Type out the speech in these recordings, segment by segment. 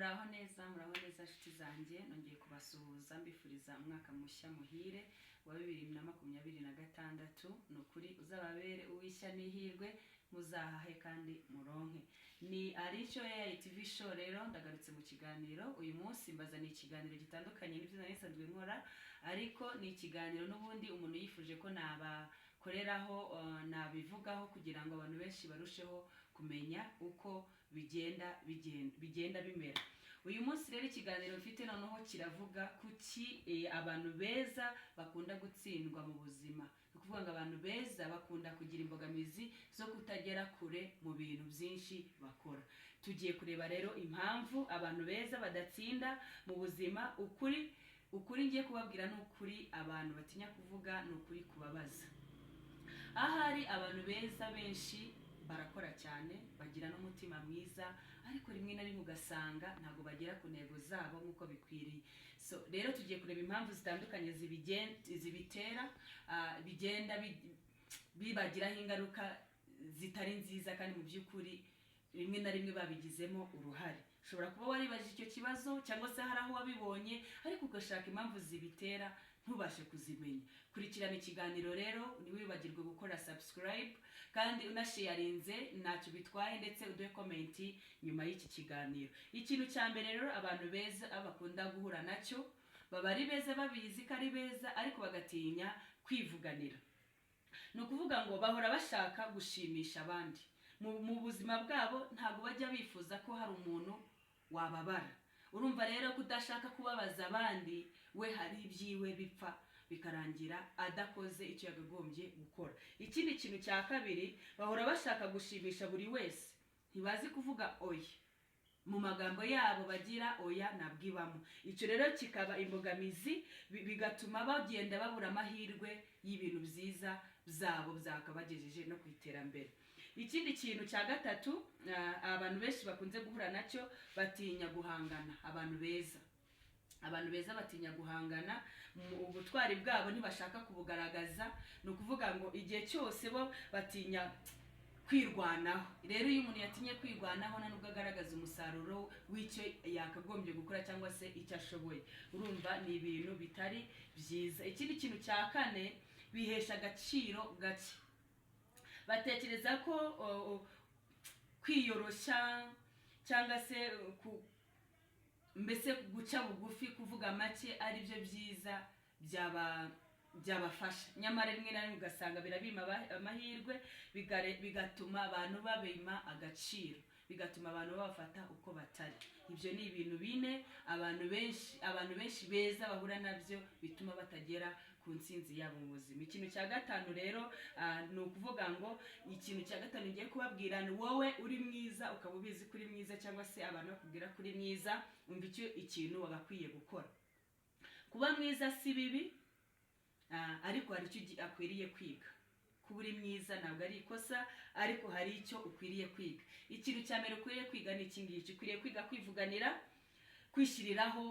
muraho neza nshuti zanjye nongeye kubasuhuza mbifuriza umwaka mushya muhire wa 2026 nukuri uzababere uwishya n'ihirwe muzahahe kandi muronke. Ni Arisho ya TV show. Rero ndagarutse mu kiganiro uyu munsi mbazaniye ikiganiro gitandukanye n'ibyo nari nsanzwe nkora, ariko ni ikiganiro n'ubundi umuntu yifuje ko nabakoreraho nabivugaho kugira ngo abantu benshi barusheho kumenya uko bigenda bimera. Uyu munsi rero ikiganiro mfite noneho kiravuga kuki abantu beza bakunda gutsindwa mu buzima. Ukuvuga ngo abantu beza bakunda kugira imbogamizi zo kutagera kure mu bintu byinshi bakora. Tugiye kureba rero impamvu abantu beza badatsinda mu buzima. Ukuri ngiye kubabwira n'ukuri abantu batinya kuvuga, n'ukuri kubabaza. Ahari abantu beza benshi barakora cyane, bagira n'umutima mwiza, ariko rimwe na rimwe ugasanga ntago bagera ku ntego zabo nk'uko bikwiriye. So rero tugiye kureba impamvu zitandukanye zibitera bigenda bibagiraho ingaruka zitari nziza, kandi mu by'ukuri rimwe na rimwe babigizemo uruhare. Ushobora kuba waribajije icyo kibazo cyangwa se hari aho wabibonye, ariko ugashaka impamvu zibitera ntubashe kuzimenya. Kurikirana ikiganiro rero ntiwibagirwe gukora subscribe, kandi unasharinze ntacyo bitwaye, ndetse uduhe comment nyuma y'iki kiganiro. Ikintu cya mbere rero abantu beza bakunda guhura nacyo, baba ari beza babizi ko ari beza, ariko bagatinya kwivuganira. Ni ukuvuga ngo bahora bashaka gushimisha abandi. Mu buzima bwabo ntabwo bajya bifuza ko hari umuntu wababara. Urumva rero kudashaka kubabaza abandi, we hari ibyiwe bipfa bikarangira adakoze icyo yagagombye gukora. Ikindi kintu cya kabiri, bahora bashaka gushimisha buri wese. Ntibazi kuvuga oya. Mu magambo yabo bagira oya nabwibamo. Icyo rero kikaba imbogamizi, bigatuma bagenda babura amahirwe y'ibintu byiza byabo byakabagejeje no kwiterambere. Ikindi kintu cya gatatu, abantu benshi bakunze guhura nacyo, batinya guhangana. Abantu beza batinya guhangana, ubutwari bwabo ntibashaka kubugaragaza. Ni ukuvuga ngo igihe cyose bo batinya kwirwanaho. Rero iyo umuntu yatinye kwirwanaho, nta nubwo agaragaza umusaruro w'icyo yakagombye gukora cyangwa se icyo ashoboye. Urumva ni ibintu bitari byiza. Ikindi kintu cya kane, bihesha agaciro gake. Batekereza ko kwiyoroshya cyangwa se mbese guca bugufi, kuvuga make ari byo byiza byabafasha. Nyamara rimwe na rimwe ugasanga birabima amahirwe, bigatuma abantu babima agaciro, bigatuma abantu babafata uko batari. Ibyo ni ibintu bine abantu benshi beza bahura nabyo, bituma batagera ku ntsinzi yabo mu buzima. Ikintu cya gatanu rero, ni ukuvuga ngo ikintu cya gatanu ngiye kubabwira, ni wowe uri mwiza ukaba ubizi kuri mwiza, cyangwa se abantu bakubwira kuri mwiza, umva ikintu wagakwiye gukora. Kuba mwiza si bibi, ariko hari icyo akwiriye kwiga. Kuba uri mwiza ntabwo ari ikosa, ariko hari icyo ukwiriye kwiga. Ikintu cya mbere ukwiriye kwiga ni iki ngiki. Ukwiriye kwiga kwivuganira, kwishyiriraho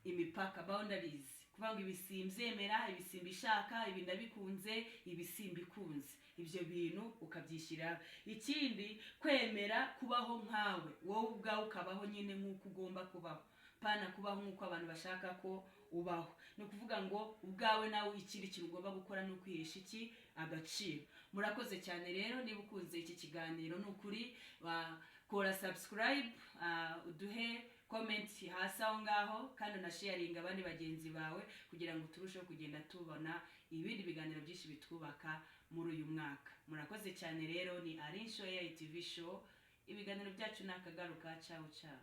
imipaka, boundaries. Kuvuga ngo ibi simbyemera, ibi simbishaka, ibi ndabikunze, ibi simbikunze. Ibyo bintu ukabyishyiraho. Ikindi, kwemera kubaho nkawe, wowe ubwawe ukabaho nyine nk'uko ugomba kubaho, pana kubaho nk'uko abantu bashaka ko ubaho. Ni ukuvuga ngo ubwawe nawe ikindi kintu ugomba gukora ni ukwihesha iki agaciro. Murakoze cyane rero. Niba ukunze iki kiganiro, ni ukuri kora subscribe, uduhe comment hasi aho ngaho, kandi unasharinga abandi bagenzi bawe, kugira ngo turusheho kugenda tubona ibindi biganiro byinshi bitwubaka muri uyu mwaka. Murakoze cyane rero. Ni Arisho ya TV show. Ibiganiro byacu nakagaruka. Ciao ciao.